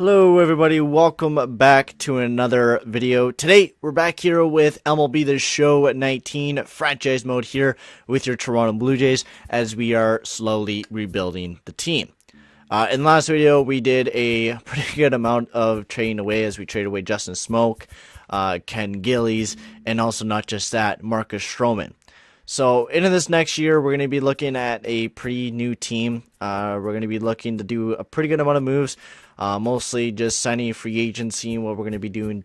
Hello everybody, welcome back to another video. Today we're back here with MLB The Show 19 franchise mode here with your Toronto Blue Jays as we are slowly rebuilding the team. In the last video we did a pretty good amount of trading away as we traded away Justin Smoke, Ken Gillies, and also not just that, Marcus Stroman. So into this next year, we're going to be looking at a pretty new team. We're going to be looking to do a pretty good amount of moves, mostly just signing free agency, what we're going to be doing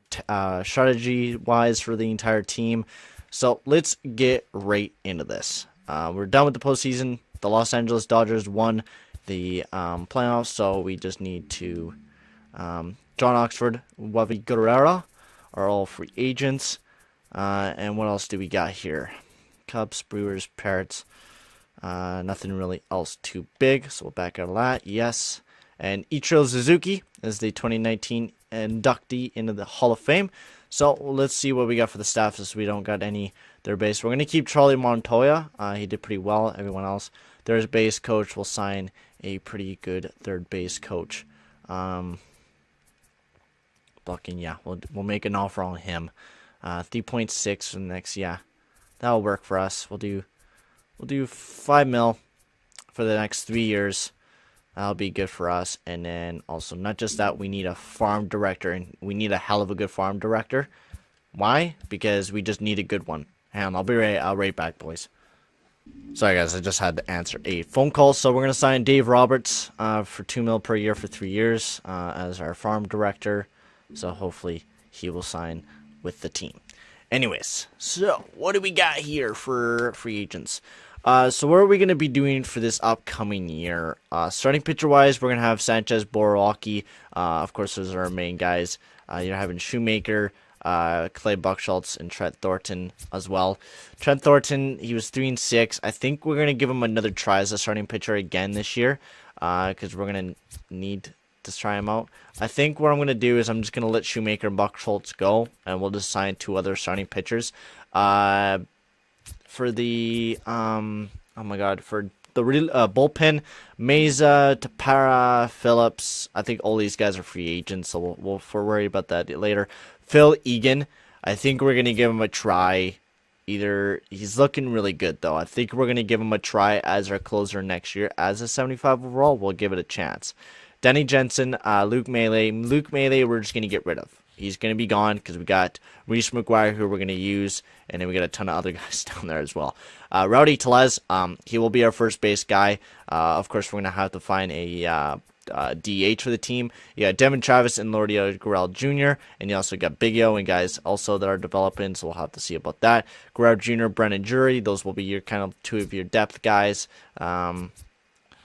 strategy-wise for the entire team. So let's get right into this. We're done with the postseason. The Los Angeles Dodgers won the playoffs, so we just need to John Oxford, Wavy Guerrero are all free agents. And what else do we got here? Cubs, Brewers, Parrots, nothing really else too big, so we'll back out of that. Yes, and Ichiro Suzuki is the 2019 inductee into the Hall of Fame. So let's see what we got for the staff since we don't got any third base. We're going to keep Charlie Montoya. He did pretty well. Everyone else, third base coach will sign a pretty good third base coach. Blocking, yeah, we'll make an offer on him. 3.6 for the next, yeah. That'll work for us. We'll do $5 million for the next 3 years. That'll be good for us. And then also, not just that, we need a farm director, and we need a hell of a good farm director. Why? Because we just need a good one. Hang on, I'll be right back, boys. Sorry guys, I just had to answer a phone call. So we're gonna sign Dave Roberts for $2 million per year for 3 years as our farm director. So hopefully he will sign with the team. Anyways, so what do we got here for free agents? So what are we going to be doing for this upcoming year? Starting pitcher-wise, we're going to have Sanchez, Borowski. Of course, those are our main guys. You're having Shoemaker, Clay Buchholz, and Trent Thornton as well. Trent Thornton, he was 3-6. I think we're going to give him another try as a starting pitcher again this year because we're going to need to try him out. I think what I'm going to do is I'm just going to let Shoemaker and Buchholz go, and we'll just sign 2 other starting pitchers. For the for the bullpen, Meza, Tapara, Phillips. I think all these guys are free agents, so we'll worry about that later. Phil Egan, I think we're going to give him a try. He's looking really good though. I think we're going to give him a try as our closer next year as a 75 overall. We'll give it a chance. Denny Jensen, Luke Melee. Luke Melee, we're just going to get rid of. He's going to be gone because we got Reese McGuire, who we're going to use, and then we got a ton of other guys down there as well. Rowdy Tellez, he will be our first base guy. Of course, we're going to have to find a DH for the team. You got Devin Travis and Lourdes Gurriel Jr., and you also got Big O and guys also that are developing, so we'll have to see about that. Guerrero Jr., Brennan Jury, those will be your kind of 2 of your depth guys.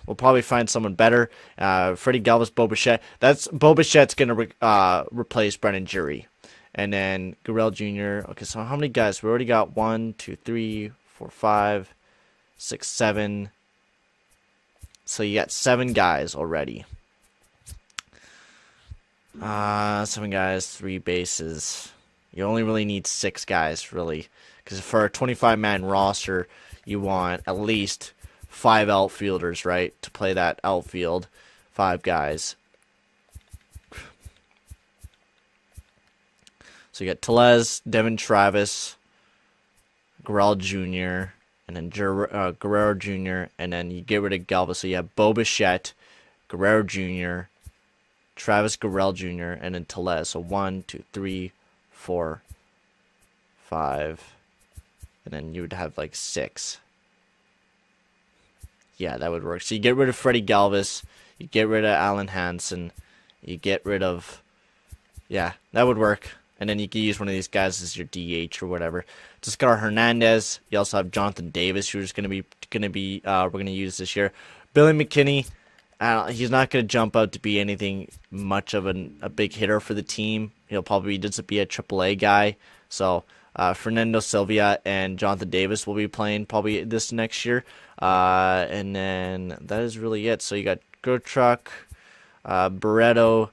We'll probably find someone better. Freddie Galvis, Bo Bichette. Bo Bichette's going to replace Brennan Jury. And then Gurriel Jr. Okay, so how many guys? We already got 1, 2, 3, 4, 5, 6, 7. So you got 7 guys already. 7 guys, 3 bases. You only really need 6 guys, really. Because for a 25-man roster, you want at least 5 outfielders, right, to play that outfield. 5 guys. So you got Tellez, Devin Travis, Gurriel Jr., and then Guerrero Jr., and then you get rid of Galvis. So you have Bo Bichette, Guerrero Jr., Travis Gurriel Jr., and then Tellez. So 1, 2, 3, 4, 5, and then you would have like 6. Yeah, that would work. So you get rid of Freddie Galvis, you get rid of Alan Hansen, you get rid of, yeah, that would work. And then you can use one of these guys as your DH or whatever. Oscar Hernandez. You also have Jonathan Davis, who's we're going to use this year. Billy McKinney. He's not going to jump out to be anything much of a big hitter for the team. He'll probably just be a AAA guy. So Fernando Sylvia and Jonathan Davis will be playing probably this next year. And then that is really it. So you got Gertruck, Barreto,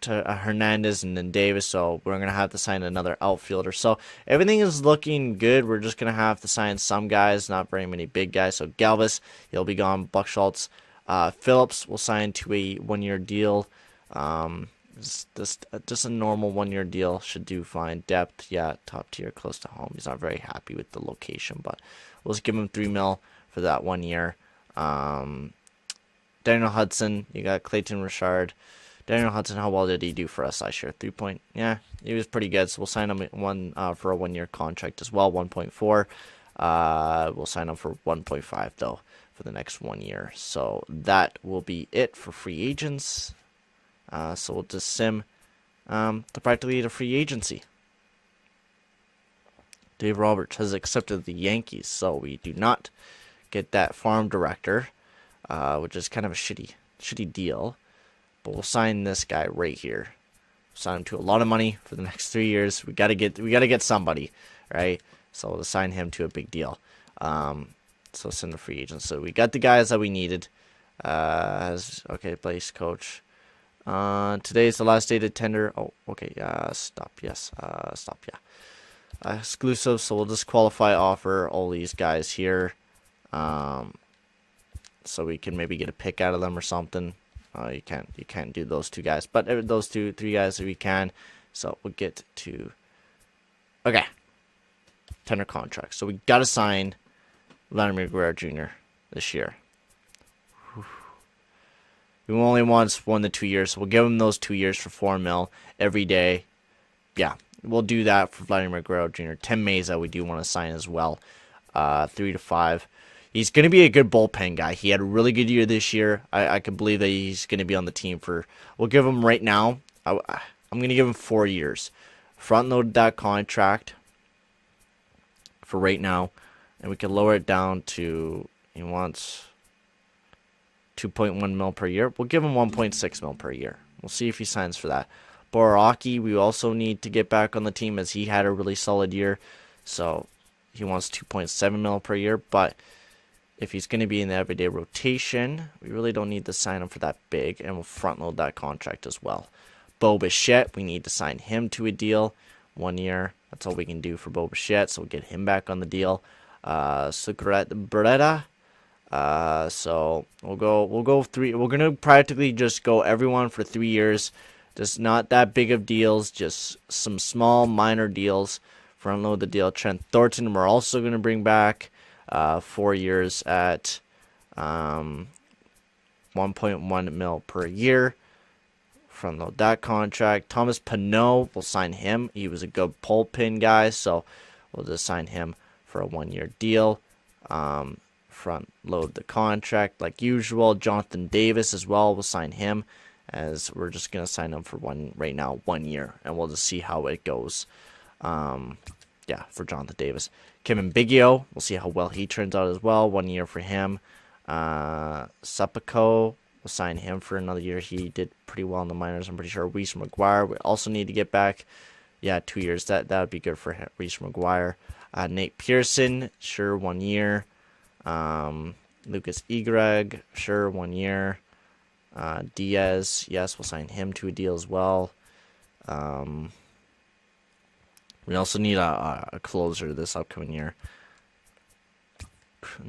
to Hernandez, and then Davis. So we're going to have to sign another outfielder. So everything is looking good. We're just going to have to sign some guys, not very many big guys. So Galvis, he'll be gone. Buchholz, Phillips will sign to a 1-year deal. Just a normal 1-year deal should do fine. Depth, yeah, top tier, close to home. He's not very happy with the location, but we'll just give him 3 mil for that 1 year. Daniel Hudson, you got Clayton Richard. Daniel Hudson, how well did he do for us last year? 3 point, yeah, he was pretty good. So we'll sign him for a 1-year contract as well, 1.4. We'll sign him for 1.5 though for the next 1 year. So that will be it for free agents. So we'll just sim to practically the free agency. Dave Roberts has accepted the Yankees, so we do not get that farm director, which is kind of a shitty deal. But we'll sign this guy right here. Sign him to a lot of money for the next 3 years. We gotta get somebody, right? So we'll sign him to a big deal. So send the free agents. So we got the guys that we needed. Okay, place coach. Today is the last day to tender. Oh, okay. Stop. Yes. Stop. Yeah. Exclusive. So we'll just qualify offer all these guys here. So we can maybe get a pick out of them or something. You can't do those 2 guys, but those 3 guys we can. So we'll get to. Okay. Tender contract. So we gotta sign Vladimir Guerrero Jr. this year. We only wants 1 to 2 years, so we'll give him those 2 years for 4 mil every day. Yeah, we'll do that for Vladimir Guerrero Jr. Tim Meza, we do want to sign as well. 3 to 5. He's going to be a good bullpen guy. He had a really good year this year. I can believe that he's going to be on the team for. We'll give him right now. I'm going to give him 4 years. Front load that contract for right now, and we can lower it down to. He wants 2.1 mil per year. We'll give him 1.6 mil per year. We'll see if he signs for that. Boraki, we also need to get back on the team as he had a really solid year. So he wants 2.7 mil per year. But if he's going to be in the everyday rotation, we really don't need to sign him for that big. And we'll front load that contract as well. Bo Bichette, we need to sign him to a deal. 1 year. That's all we can do for Bo Bichette. So we'll get him back on the deal. Sucret Beretta. So we'll go 3. We're gonna practically just go everyone for 3 years. Just not that big of deals, just some small minor deals. Front load the deal. Trent Thornton, we're also gonna bring back 4 years at 1.1 mil per year. Front load that contract. Thomas Pinot, we'll sign him. He was a good bullpen guy, so we'll just sign him for a 1-year deal. Front load the contract like usual. Jonathan Davis as well. We'll sign him, as we're just gonna sign him for 1 year, and we'll just see how it goes. Yeah, for Jonathan Davis. Kevin Biggio, we'll see how well he turns out as well. 1 year for him. Supico, we'll sign him for another year. He did pretty well in the minors, I'm pretty sure. Reese McGuire, we also need to get back. Yeah, 2 years. That would be good for him. Reese McGuire. Nate Pearson, sure, 1 year. Lucas Egreg, sure, 1 year. Diaz, yes, we'll sign him to a deal as well. We also need a closer this upcoming year.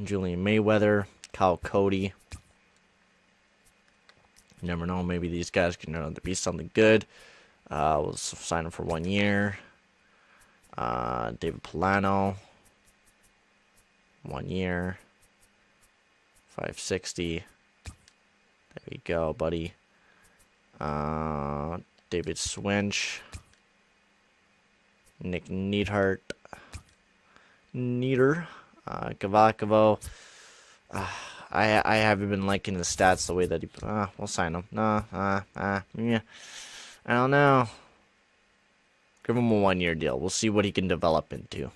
Julian Mayweather, Kyle Cody. You never know, maybe these guys can turn out to be something good. We'll sign him for 1 year. David Polano, 1 year. 560. There we go, buddy. David Swinch. Nick Neidhart. Gavakovo. I haven't been liking the stats the way that he. We'll sign him. Yeah. I don't know. Give him a 1 year deal. We'll see what he can develop into.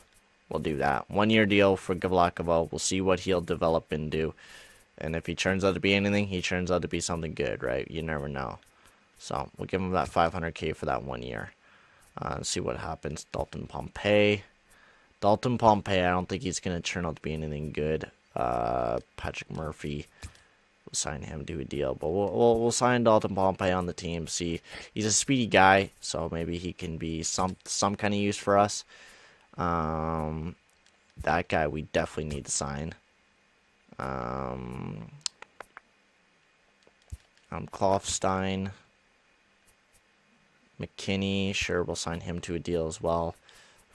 We'll do that. 1 year deal for Gavakovo. We'll see what he'll develop into. And if he turns out to be anything, he turns out to be something good, right? You never know. So we'll give him that $500K for that 1 year. And see what happens. Dalton Pompey. I don't think he's going to turn out to be anything good. Patrick Murphy. We'll sign him to a deal. But we'll sign Dalton Pompey on the team. See, he's a speedy guy, so maybe he can be some kind of use for us. That guy we definitely need to sign. Klofstein. McKinney, sure, we'll sign him to a deal as well.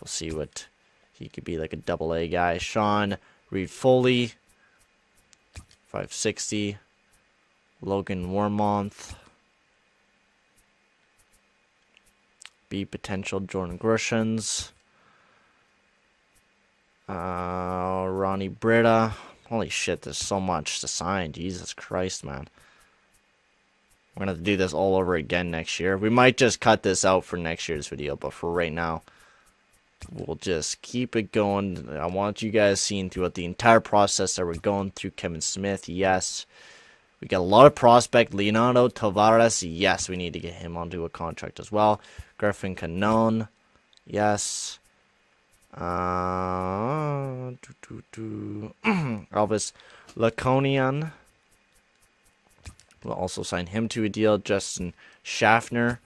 We'll see what he could be, like a double-A guy. Sean Reed-Foley, 560. Logan Warmonth. B potential Jordan Groshans. Ronnie Britta. Holy shit, there's so much to sign. Jesus Christ, man. We're going to have to do this all over again next year. We might just cut this out for next year's video, but for right now, we'll just keep it going. I want you guys seeing throughout the entire process that we're going through. Kevin Smith, yes. We got a lot of prospect. Leonardo Tavares, yes, we need to get him onto a contract as well. Griffin Canon, yes. Elvis Laconian. We'll also sign him to a deal. Justin Schaffner.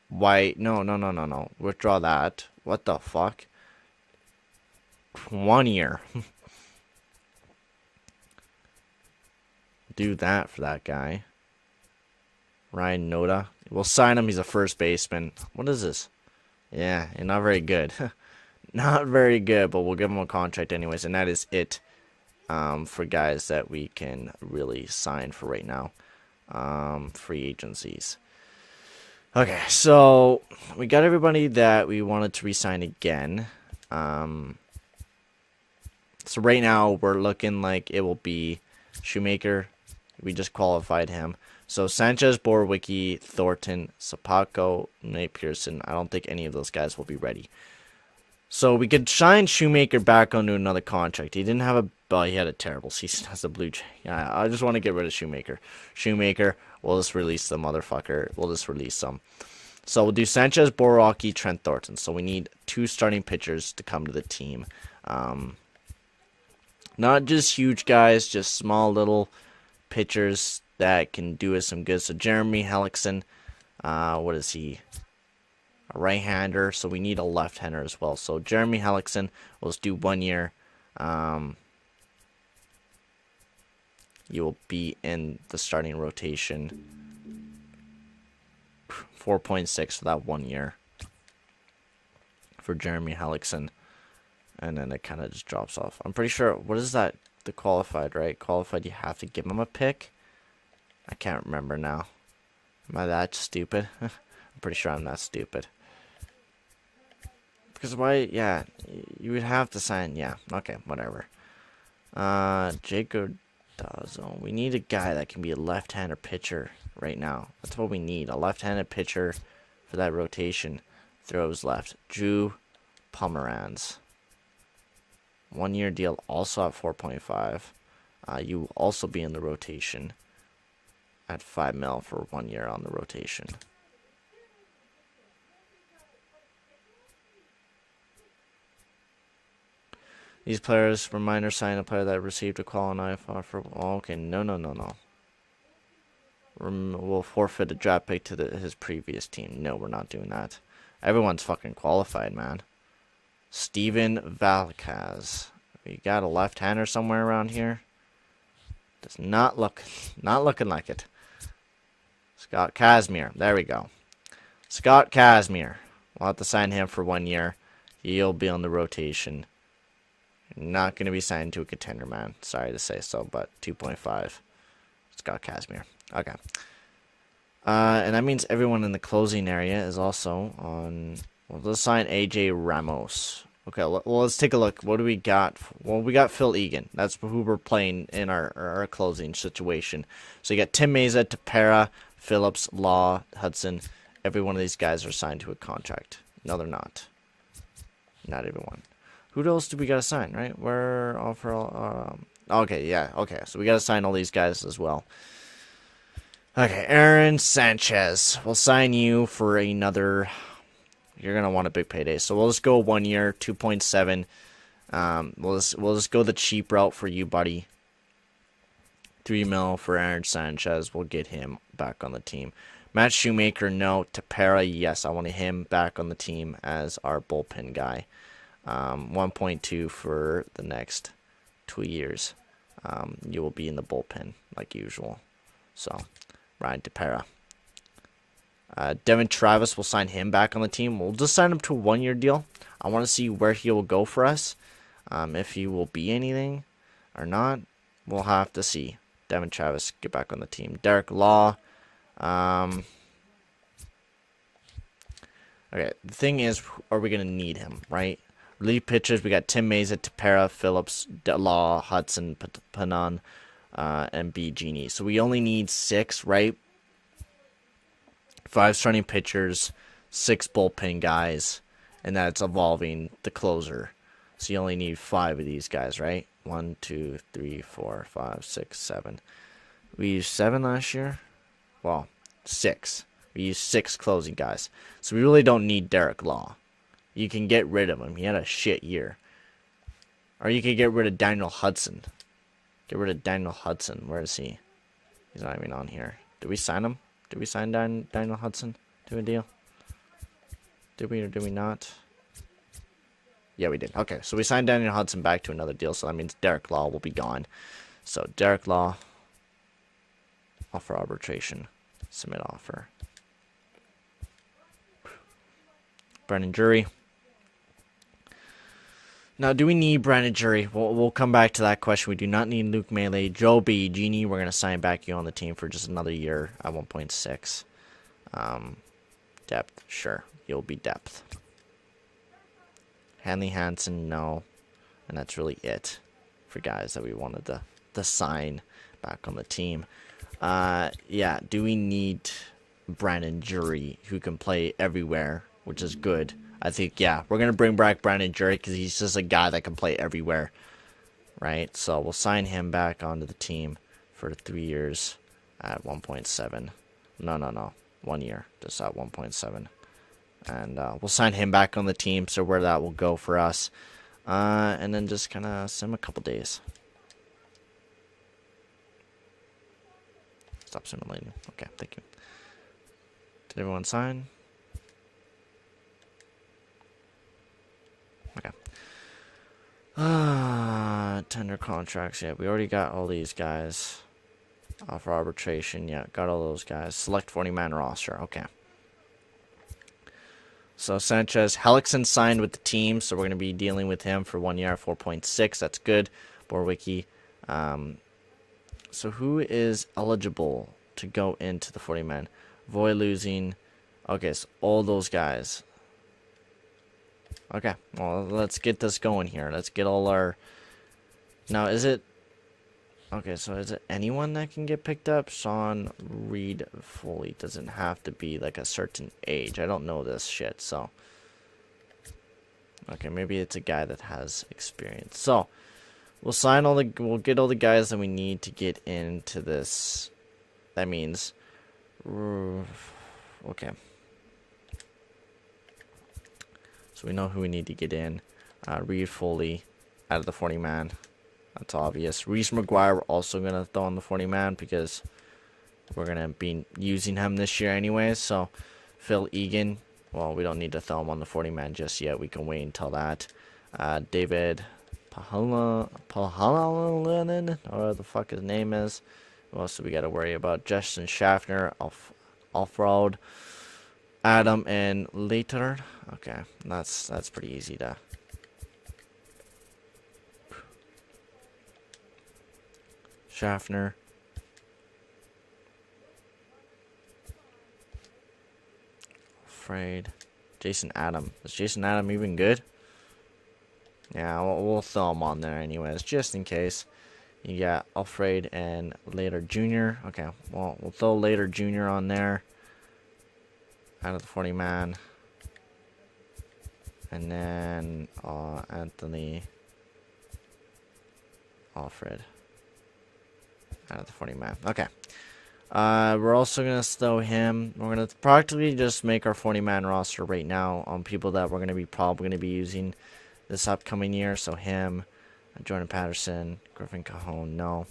White. No. Withdraw that. What the fuck? 1 year. Do that for that guy. Ryan Noda. We'll sign him. He's a first baseman. What is this? Yeah, not very good. Not very good, but we'll give him a contract anyways. And that is it for guys that we can really sign for right now. Free agencies. Okay, so we got everybody that we wanted to re-sign again. So right now we're looking like it will be Shoemaker. We just qualified him. So Sanchez, Borwicki, Thornton, Sapako, Nate Pearson. I don't think any of those guys will be ready. So we could sign Shoemaker back onto another contract. He didn't have a... Well, he had a terrible season as a Blue Jay. Yeah, I just want to get rid of Shoemaker. Shoemaker, we'll just release the motherfucker. We'll just release them. So we'll do Sanchez, Borwicki, Trent Thornton. So we need 2 starting pitchers to come to the team. Not just huge guys, just small little pitchers that can do us some good. So Jeremy Hellickson, what is he? A right-hander, so we need a left-hander as well. So Jeremy Hellickson, we'll just do 1 year. You will be in the starting rotation. 4.6 for that 1 year for Jeremy Hellickson. And then it kind of just drops off. I'm pretty sure, what is that? The qualified, right? Qualified, you have to give him a pick? I can't remember now. Am I that stupid? I'm pretty sure I'm that stupid. Because why, yeah, you would have to sign, yeah, okay, whatever. Jacob Dazzo. We need a guy that can be a left-hander pitcher right now. That's what we need, a left-handed pitcher for that rotation. Throws left. Drew Pomeranz. 1 year deal, also at 4.5. You will also be in the rotation at 5 mil for 1 year on the rotation. These players, reminder, sign a player that received a call on offer. Oh, okay, no. We'll forfeit a draft pick to his previous team. No, we're not doing that. Everyone's fucking qualified, man. Steven Valcaz. We got a left-hander somewhere around here. Does not looking like it. Scott Kazmir. There we go. Scott Kazmir. We'll have to sign him for 1 year. He'll be on the rotation. Not going to be signed to a contender, man. Sorry to say so, but 2.5. Scott Kazmir. Okay. And that means everyone in the closing area is also on... Well, let's sign AJ Ramos. Okay, well, let's take a look. What do we got? Well, we got Phil Egan. That's who we're playing in our closing situation. So you got Tim Meza, Tapera, Phillips, Law, Hudson. Every one of these guys are signed to a contract. No, they're not. Not everyone. Who else do we got to sign, right? We're offer... okay, yeah, okay. So we got to sign all these guys as well. Okay, Aaron Sanchez. We'll sign you for another... You're going to want a big payday. So we'll just go 1 year, 2.7. We'll just go the cheap route for you, buddy. 3 mil for Aaron Sanchez. We'll get him back on the team. Matt Shoemaker, no. Tapera, yes. I wanted him back on the team as our bullpen guy. 1.2 for the next 2 years. You will be in the bullpen like usual. So, Ryan Tapera. Devin Travis, we'll sign him back on the team. We'll just sign him to a 1-year deal. I want to see where he will go for us. If he will be anything or not, we'll have to see. Devin Travis, get back on the team. Derek Law. Okay, the thing is, are we going to need him, right? Relief pitchers, we got Tim Meza, Tepera, Phillips, Law, Hudson, Panan, and B. Genie. So we only need 6, right? 5 starting pitchers, 6 bullpen guys, and that's evolving the closer. So you only need 5 of these guys, right? 1, 2, 3, 4, 5, 6, 7. We used 7 last year? Well, 6. We used 6 closing guys. So we really don't need Derek Law. You can get rid of him. He had a shit year. Or you could get rid of Daniel Hudson. Get rid of Daniel Hudson. Where is he? He's not even on here. Did we sign him? Did we sign Daniel Hudson to a deal? Did we or did we not? Yeah, we did. Okay, so we signed Daniel Hudson back to another deal, so that means Derek Law will be gone. So Derek Law, offer arbitration, submit offer. Brandon Drury. Now, do we need Brandon Drury? We'll come back to that question. We do not need Luke Melee. Joe B. Genie, we're going to sign back you on the team for just another year at 1.6. Depth, sure. You'll be depth. Hanley Hansen, no. And that's really it for guys that we wanted to sign back on the team. Yeah, do we need Brandon Drury, who can play everywhere, which is good. I think, yeah, we're going to bring back Brandon Drury because he's just a guy that can play everywhere, right? So we'll sign him back onto the team for 3 years at 1.7. No. 1 year, just at 1.7. And we'll sign him back on the team, so where that will go for us. And then just kind of sim a couple days. Stop simulating. Okay, thank you. Did everyone sign? Okay. Tender contracts. Yeah, we already got all these guys. Offer arbitration. Yeah, got all those guys. Select 40-man roster. Okay. So Sanchez, Hellickson signed with the team, so we're going to be dealing with him for 1 year at 4.6. That's good. Borwicki. So who is eligible to go into the 40-man? Voy losing. Okay, so all those guys. Okay, well, let's get this going here. Let's get all our... Now, is it... Okay, so is it anyone that can get picked up? Sean Reed Foley doesn't have to be like a certain age. I don't know this shit, so... Okay, maybe it's a guy that has experience. So, we'll get all the guys that we need to get into this. That means... Okay. So we know who we need to get in. Reed Foley out of the 40-man. That's obvious. Reese McGuire we're also going to throw on the 40-man because we're going to be using him this year anyways. So Phil Egan, well, we don't need to throw him on the 40-man just yet. We can wait until that. David Pahalanen, or whatever the fuck his name is. Who else do we got to worry about? Justin Schaffner, Off-Road, Adam, and Later. Okay, that's pretty easy to... Schaffner. Afraid. Jason Adam. Is Jason Adam even good? Yeah, we'll throw him on there anyways, just in case. You got Alfred and Later Jr. Okay, well, we'll throw Later Jr. on there. Out of the 40-man. And then Anthony Alfred. Out of the 40-man. Okay. We're also going to throw him. We're going to practically just make our 40-man roster right now on people that we're going to be probably going to be using this upcoming year. So him, Jordan Patterson, Griffin Cajon, no.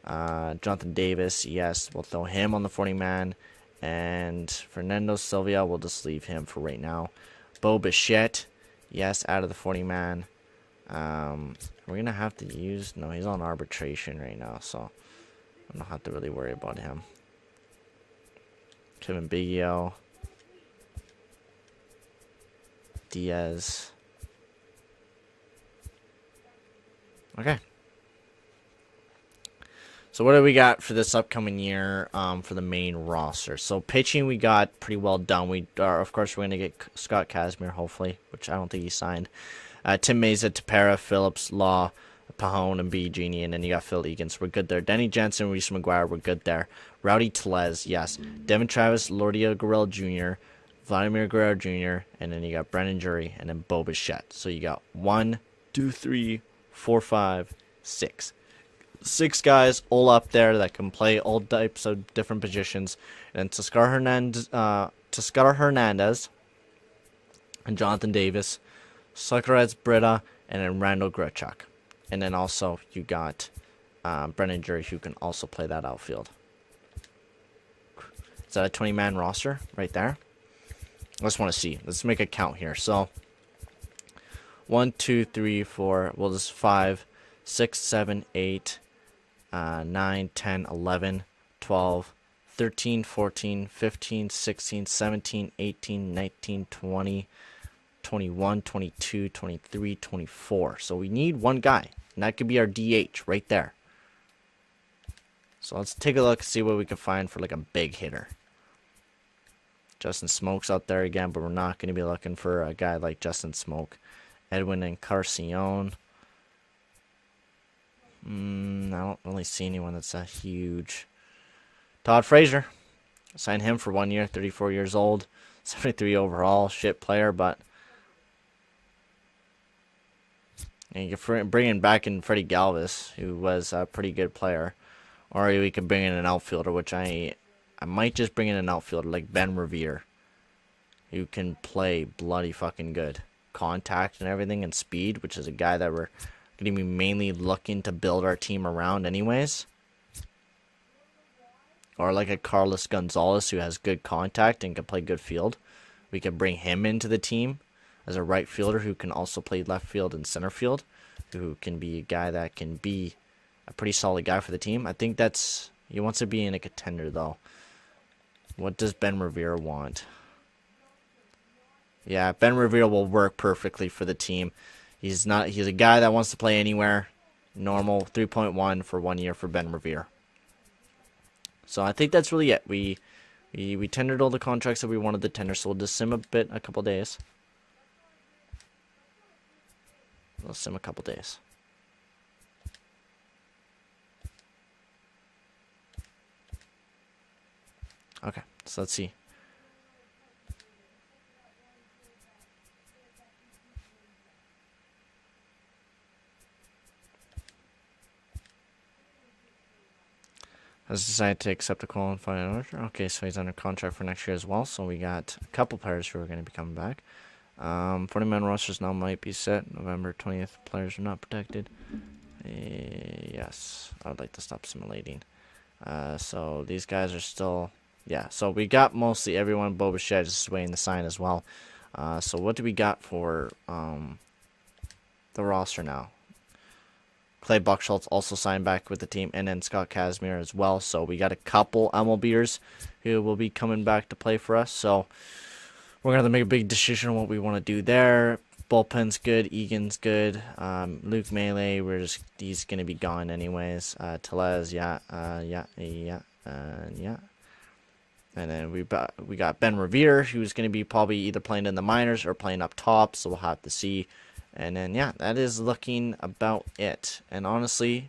Jonathan Davis, yes. We'll throw him on the 40-man. And Fernando Sylvia, we'll just leave him for right now. Bo Bichette, yes, out of the 40-man. We're going to have to use... No, he's on arbitration right now, so... I don't have to really worry about him. Kevin Biggio. Diaz. Okay. So what do we got for this upcoming year for the main roster? So pitching we got pretty well done. We are, of course, we're going to get Scott Kazmir, hopefully, which I don't think he signed. Tim Meza, Tepera, Phillips, Law, Pajone, and B. Genie, and then you got Phil Egan's. We're good there. Denny Jensen, Reese McGuire, we're good there. Rowdy Tellez, yes. Devin Travis, Lordia Guerrero Jr., Vladimir Guerrero Jr., and then you got Brennan Jury, and then Bo Bichette. So you got 1, 2, 3, 4, 5, 6. 6 guys all up there that can play all types of different positions. And Toscar Hernandez and Jonathan Davis, Socrates Britta, and then Randall Grichuk. And then also you got Brennan Jury, who can also play that outfield. Is that a 20-man roster right there? I just want to see. Let's make a count here. So 1, 2, 3, 4. Well, this is 5, 6, 7, 8, 9, 10, 11, 12, 13, 14, 15, 16, 17, 18, 19, 20, 21, 22, 23, 24. So we need one guy, and that could be our DH right there. So let's take a look and see what we can find for like a big hitter. Justin Smoke's out there again, but we're not going to be looking for a guy like Justin Smoke. Edwin Encarnacion. I don't really see anyone that's a huge. Todd Frazier. Signed him for 1 year, 34 years old, 73 overall, shit player, but and you can bring in back in Freddie Galvis, who was a pretty good player, or we could bring in an outfielder, which I might just bring in an outfielder like Ben Revere, who can play bloody fucking good, contact and everything, and speed, which is a guy that we're going to be mainly looking to build our team around anyways. Or like a Carlos Gonzalez, who has good contact and can play good field. We could bring him into the team as a right fielder who can also play left field and center field, who can be a guy that can be a pretty solid guy for the team. I think that's, he wants to be in a contender though. What does Ben Revere want? Yeah, Ben Revere will work perfectly for the team. He's a guy that wants to play anywhere. Normal 3.1 for 1 year for Ben Revere. So I think that's really it. We tendered all the contracts that we wanted to tender, so we'll just sim a couple days. We'll sim a couple days. Okay, so let's see. Has decided to accept a qualifying offer. Okay, so he's under contract for next year as well. So we got a couple players who are going to be coming back. 40-man rosters now might be set. November 20th, players are not protected. Yes, I would like to stop simulating. So these guys are still, yeah. So we got mostly everyone. Bo Bichette is waiting to sign as well. So what do we got for the roster now? Clay Buckschultz also signed back with the team, and then Scott Kazmir as well. So we got a couple MLBers who will be coming back to play for us. So we're going to have to make a big decision on what we want to do there. Bullpen's good. Egan's good. Luke Melee, he's going to be gone anyways. Tellez, yeah. And then we got Ben Revere, who's going to be probably either playing in the minors or playing up top. So we'll have to see. And then, yeah, that is looking about it. And honestly,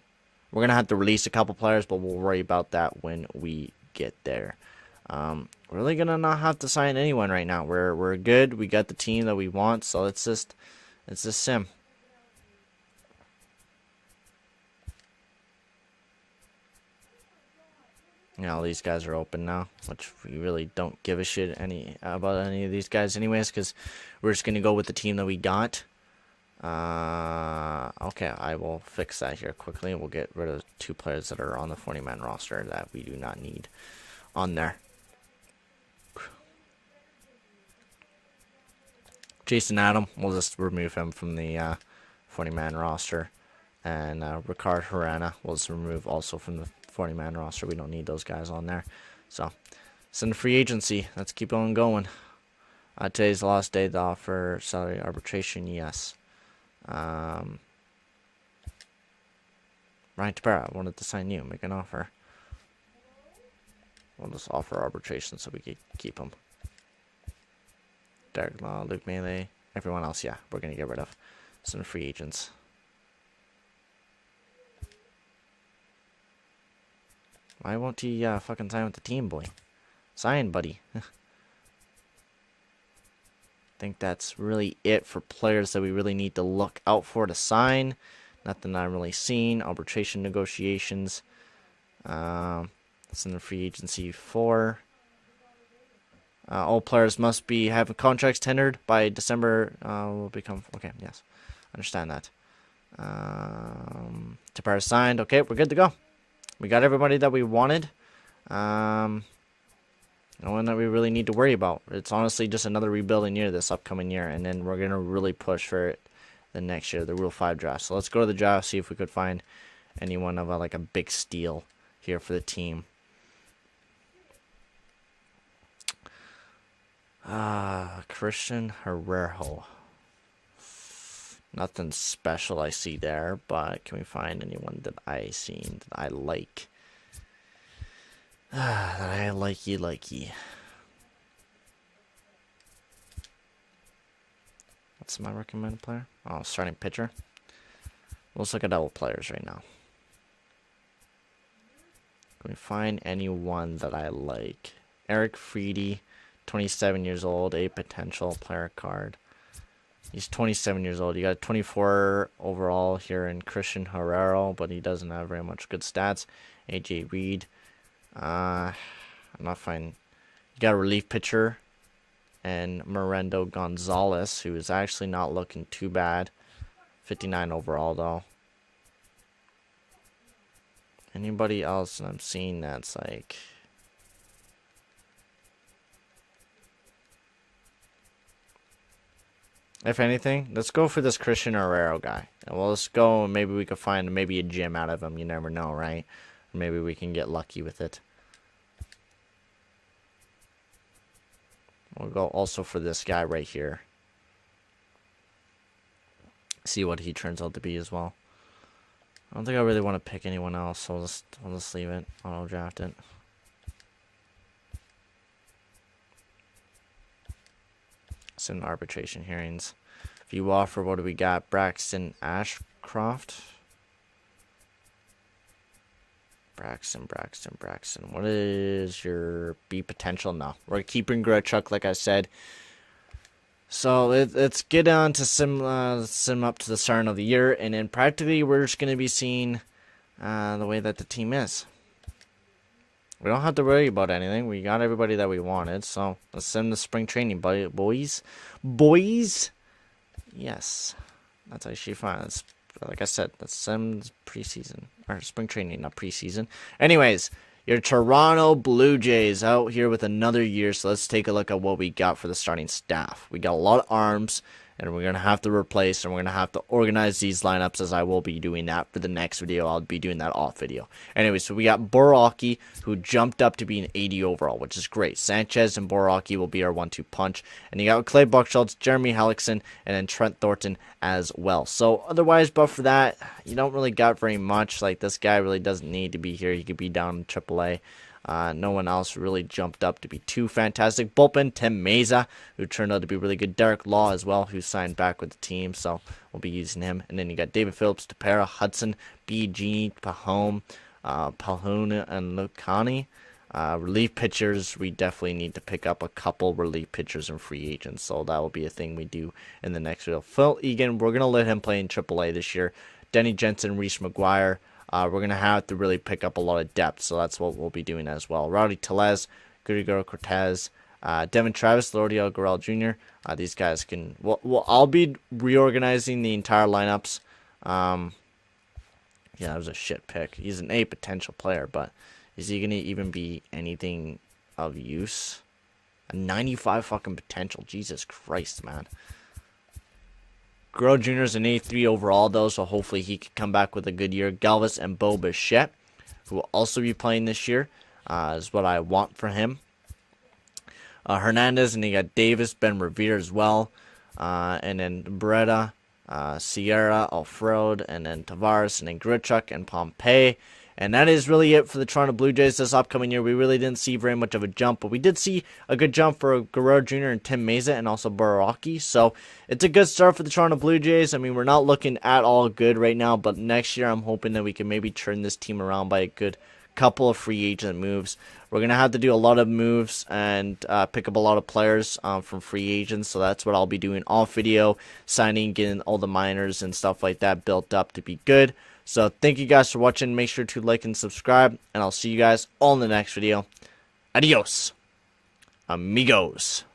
we're going to have to release a couple players, but we'll worry about that when we get there. We're really going to not have to sign anyone right now. We're good. We got the team that we want, so it's just sim. Yeah, all these guys are open now, which we really don't give a shit about any of these guys anyways, because we're just going to go with the team that we got. Okay, I will fix that here quickly. We'll get rid of 2 players that are on the 40-man roster that we do not need on there. Jason Adam, we'll just remove him from the 40-man roster. And Ricard Harana, we'll just remove also from the 40-man roster. We don't need those guys on there. So, it's in the free agency. Let's keep on going. Today's the last day to offer salary arbitration. Yes. Ryan Tepera wanted to sign you. Make an offer. We'll just offer arbitration so we can keep him. Derek Law, Luke Melee, everyone else, yeah, we're going to get rid of some free agents. Why won't he fucking sign with the team, boy? Sign, buddy. I think that's really it for players that we really need to look out for to sign. Nothing I'm really seeing. Arbitration negotiations. That's in the free agency 4. All players must have contracts tendered by December. Will become okay. Yes, understand that. Tepera signed. Okay, we're good to go. We got everybody that we wanted. No one that we really need to worry about. It's honestly just another rebuilding year this upcoming year, and then we're gonna really push for it the next year, the Rule 5 draft. So let's go to the draft, see if we could find anyone of like a big steal here for the team. Christian Herrero. Nothing special I see there, but can we find anyone that I seen that I like? That I likey. What's my recommended player? Oh, starting pitcher. Let's look at all players right now. Can we find anyone that I like? Eric Freedy, 27 years old, a potential player card. He's 27 years old. You got 24 overall here in Christian Herrero, but he doesn't have very much good stats. AJ Reed. I'm not finding. You got a relief pitcher and Mirando Gonzalez, who is actually not looking too bad. 59 overall, though. Anybody else that I'm seeing that's like... If anything, let's go for this Christian Herrero guy. Well, let's go and maybe we could find maybe a gem out of him. You never know, right? Or maybe we can get lucky with it. We'll go also for this guy right here. See what he turns out to be as well. I don't think I really want to pick anyone else, so I'll just leave it. I'll draft it. Some arbitration hearings. If you offer, what do we got? Braxton Ashcroft. Braxton. What is your B potential? No, we're keeping Grechuk, like I said. So let's get on to sim up to the start of the year, and then practically we're just going to be seeing the way that the team is. We don't have to worry about anything. We got everybody that we wanted, so let's send the spring training, boys. Yes, that's actually fine. That's, like I said, let's send preseason or spring training, not preseason. Anyways, your Toronto Blue Jays out here with another year, so let's take a look at what we got for the starting staff. We got a lot of arms, and we're going to have to replace, and we're going to have to organize these lineups, as I will be doing that for the next video. I'll be doing that off video. Anyway, so we got Borowski, who jumped up to be an 80 overall, which is great. Sanchez and Borowski will be our 1-2 punch. And you got Clay Buchholz, Jeremy Hellickson, and then Trent Thornton as well. So otherwise, but for that, you don't really got very much. Like, this guy really doesn't need to be here. He could be down in AAA. No one else really jumped up to be too fantastic. Bullpen, Tim Meza, who turned out to be really good. Derek Law as well, who signed back with the team, so we'll be using him. And then you got David Phillips, Tepera, Hudson, BG, Pahom, Palhuna, and Lucani. Relief pitchers, we definitely need to pick up a couple relief pitchers and free agents, so that will be a thing we do in the next video. Phil Egan, we're going to let him play in AAA this year. Denny Jensen, Reese McGuire. We're going to have to really pick up a lot of depth, so that's what we'll be doing as well. Rowdy Tellez, Gregor Cortez, Devin Travis, Lordiel Guerrero Jr. These guys can... Well, I'll be reorganizing the entire lineups. Yeah, that was a shit pick. He's an A potential player, but is he going to even be anything of use? A 95 fucking potential. Jesus Christ, man. Guerrero Jr. is an A3 overall, though, so hopefully he can come back with a good year. Galvis and Bo Bichette, who will also be playing this year, is what I want for him. Hernandez, and you got Davis, Ben Revere as well. And then Beretta, Sierra, Alfred, and then Tavares, and then Grichuk, and Pompey. And that is really it for the Toronto Blue Jays this upcoming year. We really didn't see very much of a jump, but we did see a good jump for Guerrero Jr. and Tim Meza, and also Baraki. So it's a good start for the Toronto Blue Jays. I mean, we're not looking at all good right now, but next year I'm hoping that we can maybe turn this team around by a good couple of free agent moves. We're going to have to do a lot of moves and pick up a lot of players from free agents, so that's what I'll be doing off video, signing, getting all the minors and stuff like that built up to be good. So thank you guys for watching. Make sure to like and subscribe, and I'll see you guys all in the next video. Adios, amigos.